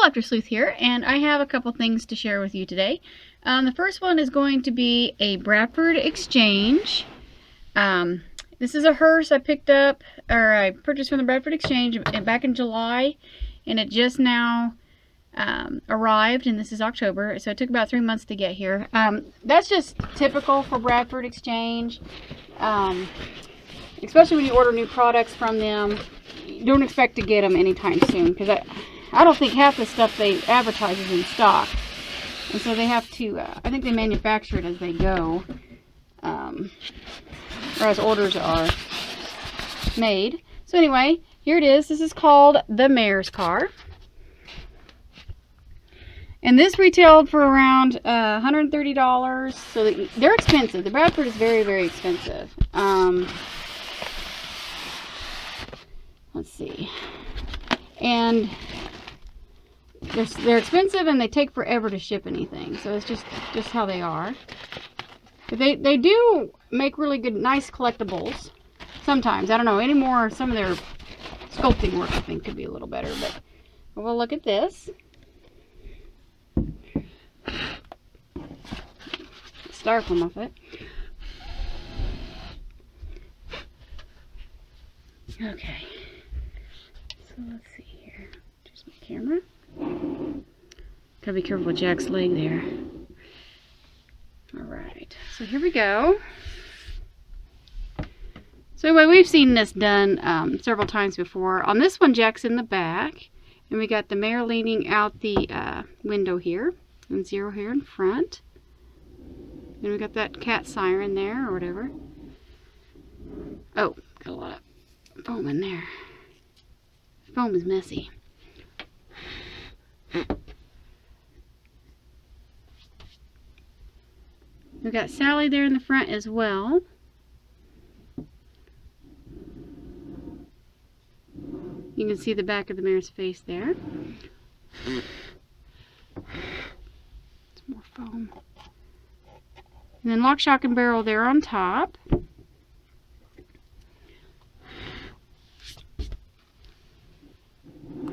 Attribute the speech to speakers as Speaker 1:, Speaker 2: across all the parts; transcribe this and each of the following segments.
Speaker 1: Collector Sleuth here, and I have a couple things to share with you today. The first one is going to be a Bradford exchange. This is a hearse I picked up, or I purchased from the Bradford Exchange back in July, and it just now arrived, and this is October, so it took about 3 months to get here. That's just typical for Bradford Exchange, especially when you order new products from them. You don't expect to get them anytime soon, because I don't think half the stuff they advertise is in stock, and so they have to, I think they manufacture it as they go, or as orders are made. So anyway, here it is. This is called the Mayor's Car. And this retailed for around $130, so they're expensive. The Bradford is very, very expensive. Let's see. And they're expensive, and they take forever to ship anything. So it's just how they are. But they do make really good, nice collectibles. Sometimes. I don't know. Anymore, some of their sculpting work, I think, could be a little better. But we'll look at this. Styrofoam off it. Okay. So let's see here. Just my camera. Gotta be careful with Jack's leg there. Alright. So here we go. So anyway, we've seen this done several times before. On this one, Jack's in the back. And we got the mayor leaning out the window here. And Zero here in front. And we got that cat siren there, or whatever. Oh, got a lot of foam in there. Foam is messy. We got Sally there in the front as well. You can see the back of the mayor's face there. Some more foam. And then lock, shock, and barrel there on top.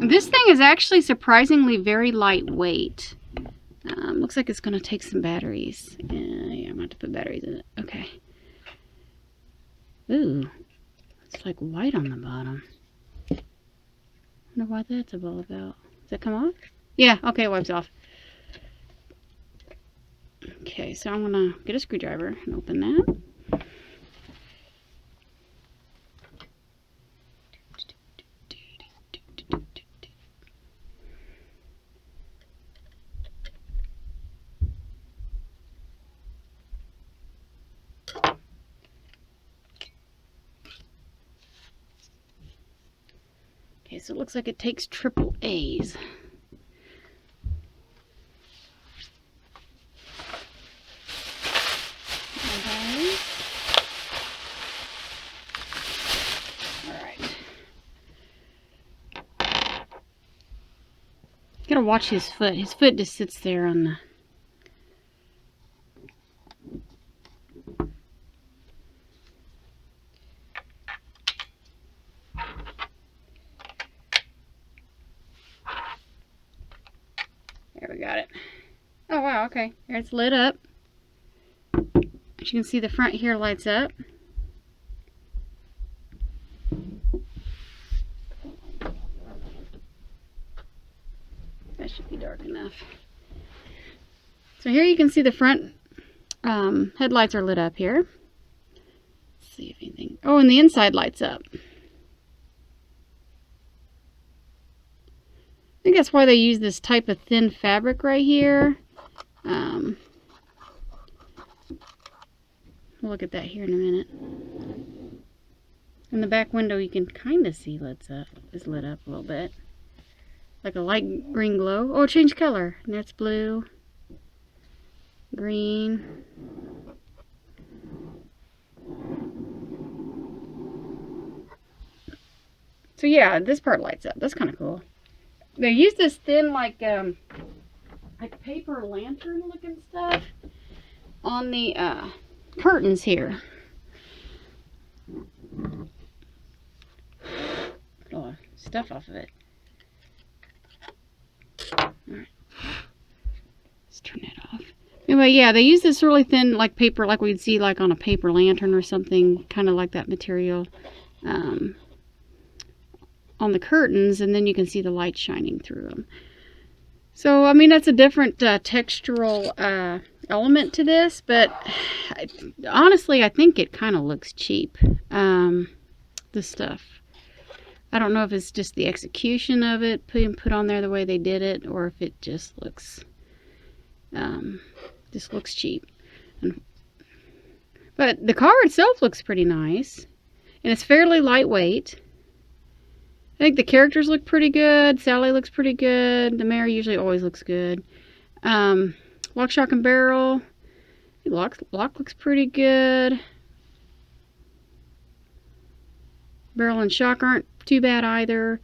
Speaker 1: This thing is actually surprisingly very lightweight. Looks like it's going to take some batteries. Yeah, I'm going to have to put batteries in it. Okay. Ooh. It's like white on the bottom. I wonder what that's all about. Does that come off? Yeah, okay, it wipes off. Okay, so I'm going to get a screwdriver and open that. Okay, so it looks like it takes triple A's. Gotta watch his foot. His foot just sits there on the... There, we got it. Oh wow, okay. There, it's lit up. As you can see, the front here lights up. That should be dark enough. So here you can see the front headlights are lit up here. Let's see if anything... Oh, and the inside lights up. I think that's why they use this type of thin fabric right here. We'll look at that here in a minute. In the back window you can kind of see is lit up a little bit. Like a light green glow. Oh, it changed color. And that's blue. Green. So yeah, this part lights up. That's kind of cool. They use this thin, like paper lantern looking stuff on the curtains here. Stuff off of it. Alright. Let's turn that off. Anyway, yeah, they use this really thin, like paper, like we'd see like on a paper lantern or something, kind of like that material, on the curtains, and then you can see the light shining through them. So, I mean, that's a different textural element to this, but honestly, I think it kind of looks cheap, this stuff. I don't know if it's just the execution of it being put on there the way they did it, or if it just looks cheap. But the car itself looks pretty nice, and it's fairly lightweight. I think the characters look pretty good. Sally looks pretty good. The mayor usually always looks good. Lock, shock, and barrel. Lock looks pretty good. Barrel and shock aren't too bad either.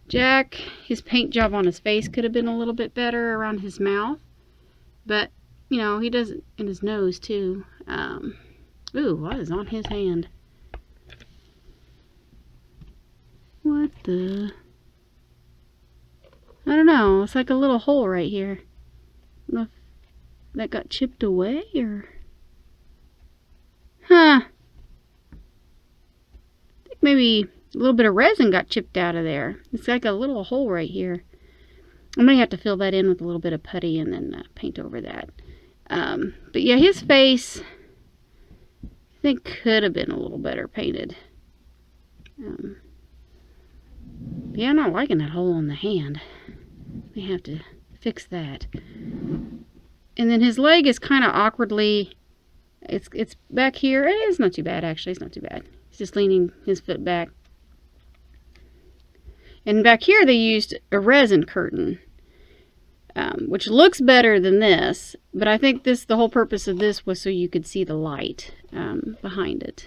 Speaker 1: Jack, his paint job on his face could have been a little bit better around his mouth. But, you know, he does it in his nose too. Ooh, what is on his hand? What the? I don't know. It's like a little hole right here. I don't know if that got chipped away or... Huh. I think maybe a little bit of resin got chipped out of there. It's like a little hole right here. I'm going to have to fill that in with a little bit of putty and then paint over that. But yeah, his face, I think, could have been a little better painted. Yeah, I'm not liking that hole on the hand. We have to fix that. And then his leg is kind of awkwardly, it's back here. It's not too bad, actually. It's not too bad. He's just leaning his foot back. And back here they used a resin curtain, which looks better than this. But I think the whole purpose of this was so you could see the light behind it.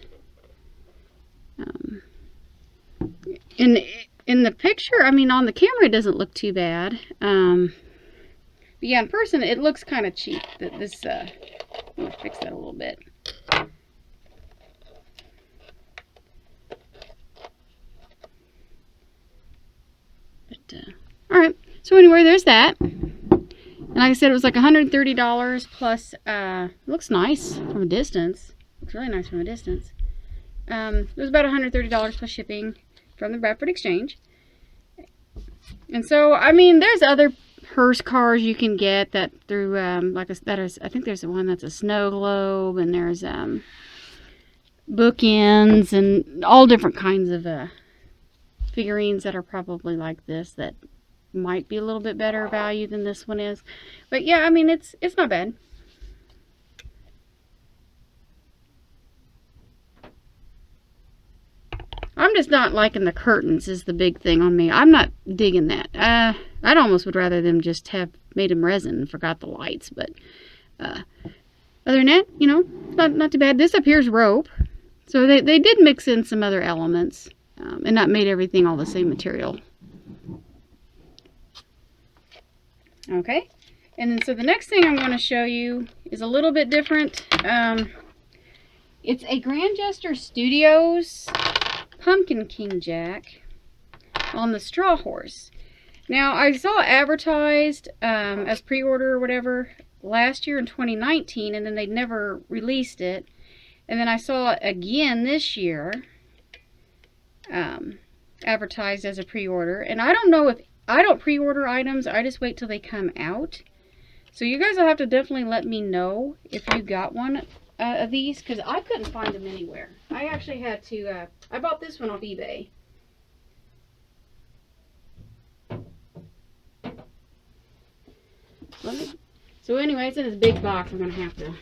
Speaker 1: In the picture, I mean, on the camera, it doesn't look too bad. But yeah, in person, it looks kind of cheap. I'm going to fix that a little bit. Alright, so anyway, there's that. And like I said, it was like $130 plus, it looks nice from a distance. Looks really nice from a distance. It was about $130 plus shipping from the Bradford Exchange. And so, I mean, there's other Hearse cars you can get that through, I think there's one that's a snow globe, and there's bookends, and all different kinds of figurines that are probably like this that might be a little bit better value than this one is. But yeah, I mean, it's not bad. I'm just not liking the curtains is the big thing on me. I'm not digging that. I'd almost would rather them just have made them resin and forgot the lights. But other than that, you know, not too bad. This appears rope. So they did mix in some other elements and not made everything all the same material. Okay. And then so the next thing I'm going to show you is a little bit different. It's a Jester Studios Pumpkin King Jack on the Straw Horse. Now, I saw advertised as pre-order or whatever last year in 2019, and then they never released it. And then I saw it again this year advertised as a pre-order. And I don't know if I don't pre-order items, I just wait till they come out. So you guys will have to definitely let me know if you got one of these, because I couldn't find them anywhere. I actually had to, I bought this one off eBay. So anyway, it's in this big box. I'm going to have to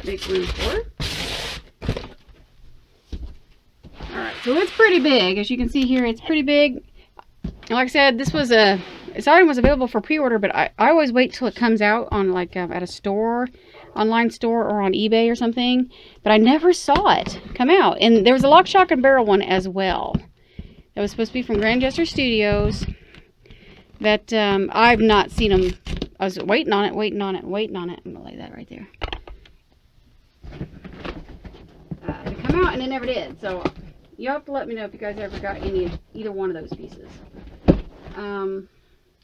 Speaker 1: make room for it. Alright, so it's pretty big. As you can see here, it's pretty big. And like I said, this item was available for pre-order, but I always wait till it comes out on like at a store, online store, or on eBay or something. But I never saw it come out. And there was a Lock, Shock, and Barrel one as well. That was supposed to be from Jester Studios. That I've not seen them. I was waiting on it. I'm going to lay that right there. To come out, and it never did. So You have to let me know if you guys ever got either one of those pieces.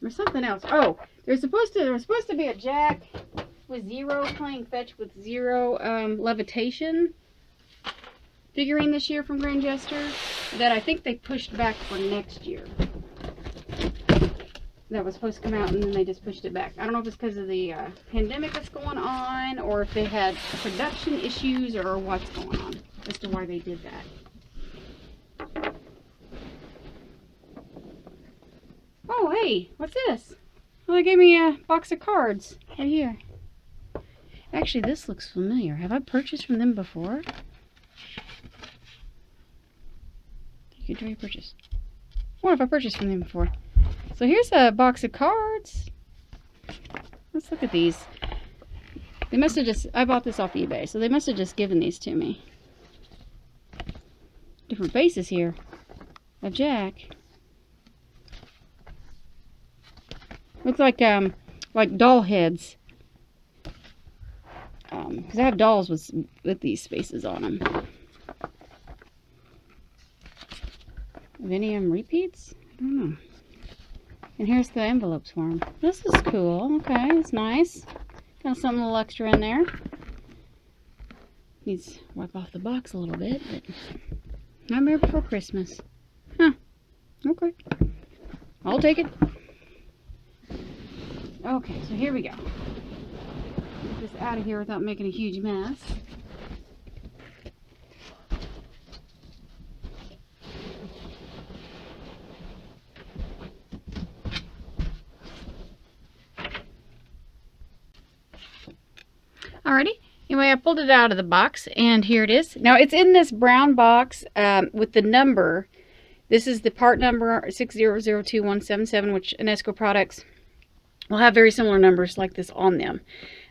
Speaker 1: There's something else. Oh, there was supposed to be a Jack with 0 playing fetch with 0 levitation figurine this year from Grand Jester that I think they pushed back for next year. That was supposed to come out and then they just pushed it back. I don't know if it's because of the pandemic that's going on or if they had production issues or what's going on as to why they did that. Oh, hey, what's this? Well, they gave me a box of cards right here. Actually, this looks familiar. Have I purchased from them before? You could try to purchase. What if I purchased from them before? So here's a box of cards. Let's look at these. They must have just, I bought this off eBay, so they must have just given these to me. Different faces here. A Jack. Looks like doll heads. Because I have dolls with these faces on them. Have any of them repeats? I don't know. And here's the envelopes for them. This is cool. Okay, it's nice. Got something a little extra in there. Needs to wipe off the box a little bit, but Nightmare Before Christmas. Huh. Okay. I'll take it. Okay, so here we go. Get this out of here without making a huge mess. Alrighty. Anyway, I pulled it out of the box, and here it is. Now, it's in this brown box with the number. This is the part number 6002177, which Enesco products will have very similar numbers like this on them.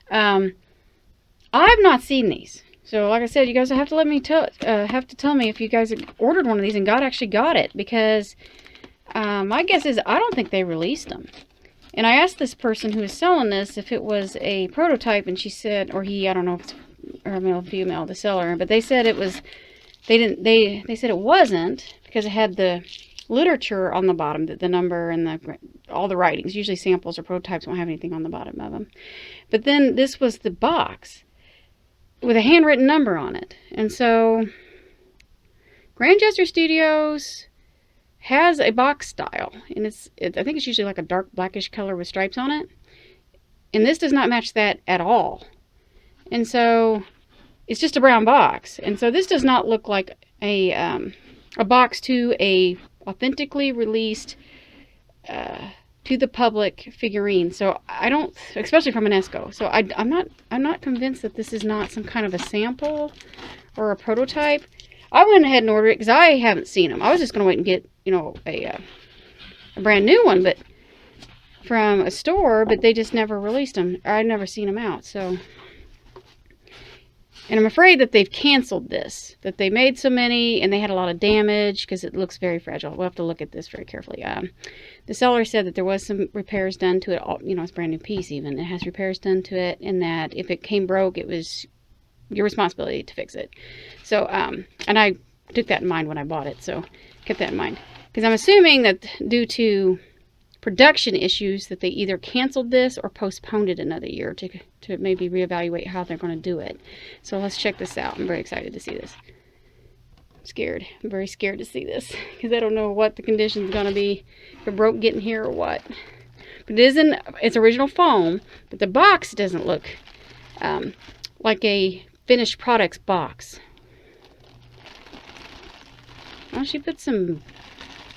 Speaker 1: I've not seen these. So, like I said, you guys have to let me tell me if you guys ordered one of these and actually got it, because my guess is I don't think they released them. And I asked this person who was selling this if it was a prototype, and she said, or he, I don't know if it's or male or female, the seller, but they said it was. They said it wasn't because it had the literature on the bottom, the number and all the writings. Usually samples or prototypes won't have anything on the bottom of them. But then this was the box with a handwritten number on it, and so Grand Jester Studios has a box style, and I think it's usually like a dark blackish color with stripes on it, and this does not match that at all. And so it's just a brown box, and so this does not look like a box to a authentically released to the public figurine. So I don't, especially from Enesco. So I'm not convinced that this is not some kind of a sample or a prototype. I went ahead and ordered it because I haven't seen them. I was just going to wait and get, you know, a brand new one, but from a store, but they just never released them. I'd never seen them out. So, and I'm afraid that they've canceled this, that they made so many and they had a lot of damage because it looks very fragile. We'll have to look at this very carefully. The seller said that there was some repairs done to it. You know, it's a brand new piece even. It has repairs done to it, and that if it came broke, it was your responsibility to fix it. So, and I took that in mind when I bought it, so kept that in mind. Because I'm assuming that due to production issues that they either canceled this or postponed it another year to maybe reevaluate how they're going to do it. So let's check this out. I'm very excited to see this. I'm scared. I'm very scared to see this because I don't know what the condition's going to be, if it broke getting here or what. But it isn't, it's original foam, but the box doesn't look like a finished products box. Well, she put some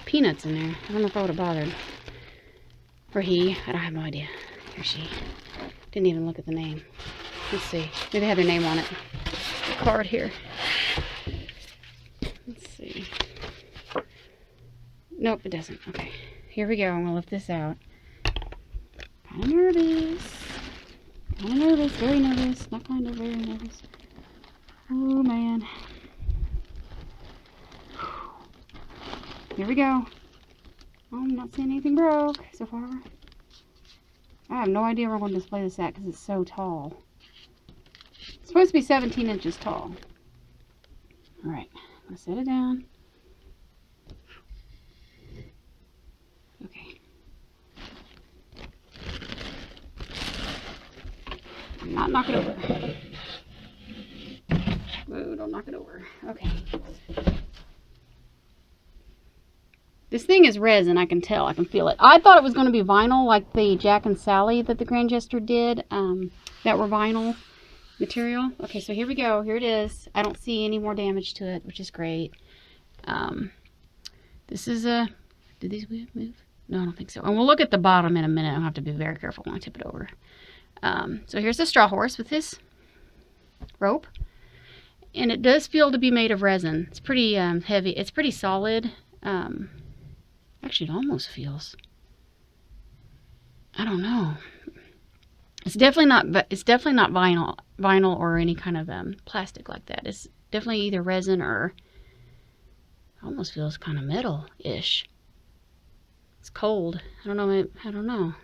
Speaker 1: peanuts in there. I don't know if I would have bothered. Or he. I don't have no idea. Or she. Didn't even look at the name. Let's see. Maybe they have their name on it. The card here. Let's see. Nope, it doesn't. Okay. Here we go. I'm going to lift this out. Kind of nervous. Kind of nervous. Very nervous. Not kind of, very nervous. Oh, man. Here we go. I'm not seeing anything broke so far. I have no idea where I'm going to display this at because it's so tall. It's supposed to be 17 inches tall. Alright, let's set it down. knock it over. Whoa, don't knock it over. Okay. This thing is resin, I can tell. I can feel it. I thought it was going to be vinyl, like the Jack and Sally that the Grand Jester did, that were vinyl material. Okay, so here we go. Here it is. I don't see any more damage to it, which is great. This is a... Did these move? No, I don't think so. And we'll look at the bottom in a minute. I'll have to be very careful when I tip it over. So here's the straw horse with his rope. And it does feel to be made of resin. It's pretty heavy. It's pretty solid. Actually, it almost feels... I don't know. It's definitely not vinyl or any kind of plastic like that. It's definitely either resin or... almost feels kind of metal-ish. It's cold. I don't know.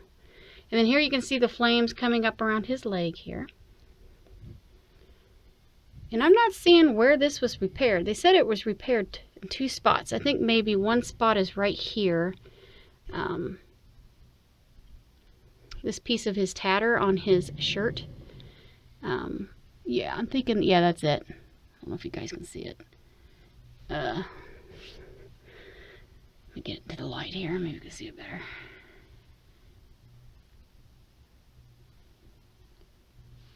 Speaker 1: And then here you can see the flames coming up around his leg here. And I'm not seeing where this was repaired. They said it was repaired in 2 spots. I think maybe one spot is right here. This piece of his tatter on his shirt. Yeah, I'm thinking, yeah, that's it. I don't know if you guys can see it. Let me get into the light here. Maybe you can see it better.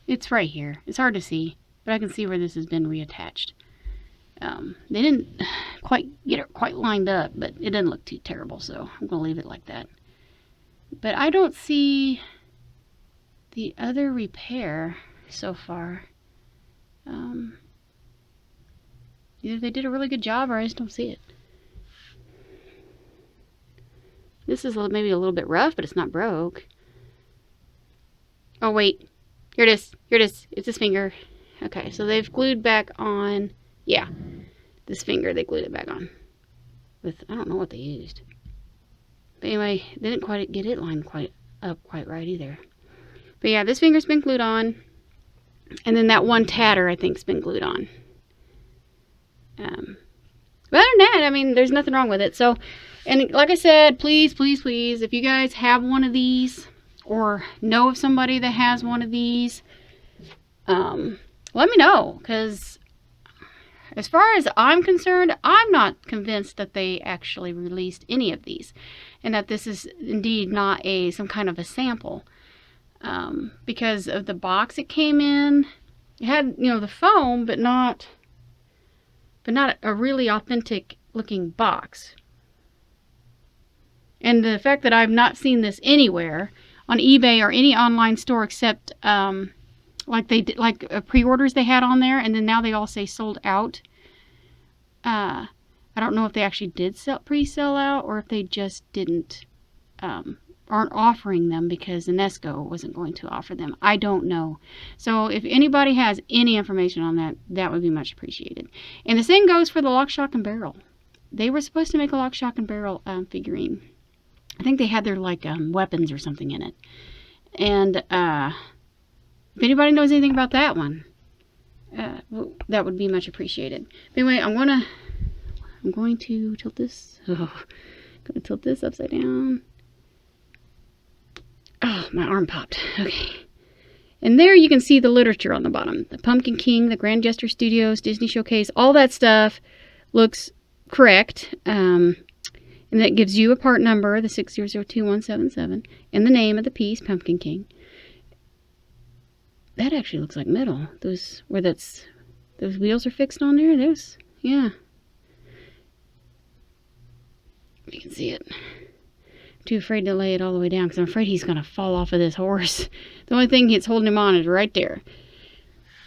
Speaker 1: It's right here. It's hard to see, but I can see where this has been reattached. They didn't quite get it quite lined up, but it didn't look too terrible, so I'm going to leave it like that. But I don't see the other repair so far. Either they did a really good job or I just don't see it. This is maybe a little bit rough, but it's not broke. Oh, wait. Here it is. Here it is. It's his finger. Okay, so they've glued back on... Yeah, this finger, they glued it back on. With, I don't know what they used. But anyway, they didn't quite get it lined quite right either. But yeah, this finger's been glued on. And then that one tatter, I think, has been glued on. But other than that, I mean, there's nothing wrong with it. So, and like I said, please, please, please, if you guys have one of these or know of somebody that has one of these, let me know. Because as far as I'm concerned, I'm not convinced that they actually released any of these. And that this is indeed not some kind of a sample. Because of the box it came in. It had, you know, the foam, but not a really authentic looking box. And the fact that I've not seen this anywhere on eBay or any online store except like they did, like pre-orders they had on there, and then now they all say sold out. I don't know if they actually did pre-sell out or if they just didn't aren't offering them because Inesco wasn't going to offer them. I don't know. So if anybody has any information on that, that would be much appreciated. And the same goes for the Lock, Shock, and Barrel. They were supposed to make a Lock, Shock, and Barrel figurine. I think they had their like weapons or something in it. And if anybody knows anything about that one, that would be much appreciated. But anyway, I'm going to tilt this. Oh, I'm going to tilt this upside down. Oh, my arm popped. Okay. And there you can see the literature on the bottom. The Pumpkin King, the Grand Jester Studios, Disney Showcase, all that stuff looks correct. And that gives you a part number, the 6002177, and the name of the piece, Pumpkin King. That actually looks like metal. Those wheels are fixed on there. Those, yeah. You can see it. Too afraid to lay it all the way down because I'm afraid he's going to fall off of this horse. The only thing that's holding him on is right there.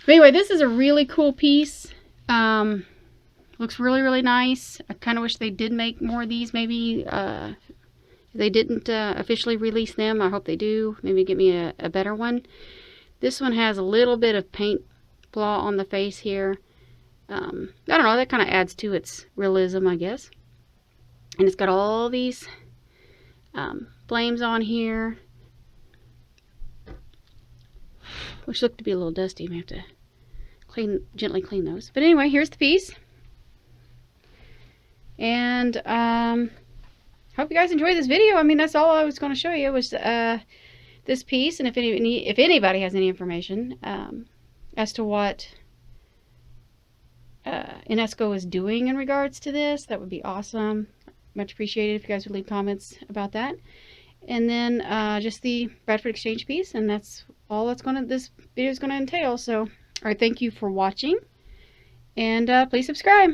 Speaker 1: But anyway, this is a really cool piece. Looks really, really nice. I kind of wish they did make more of these. Maybe they didn't officially release them. I hope they do. Maybe get me a better one. This one has a little bit of paint flaw on the face here. I don't know. That kind of adds to its realism, I guess. And it's got all these flames on here, which look to be a little dusty. We have to gently clean those. But anyway, here's the piece. And hope you guys enjoyed this video. I mean, that's all I was going to show you was this piece, and if anybody has any information as to what Inesco is doing in regards to this, that would be awesome. Much appreciated if you guys would leave comments about that. And then just the Bradford Exchange piece, and that's all this video is going to entail. So, all right, thank you for watching, and please subscribe.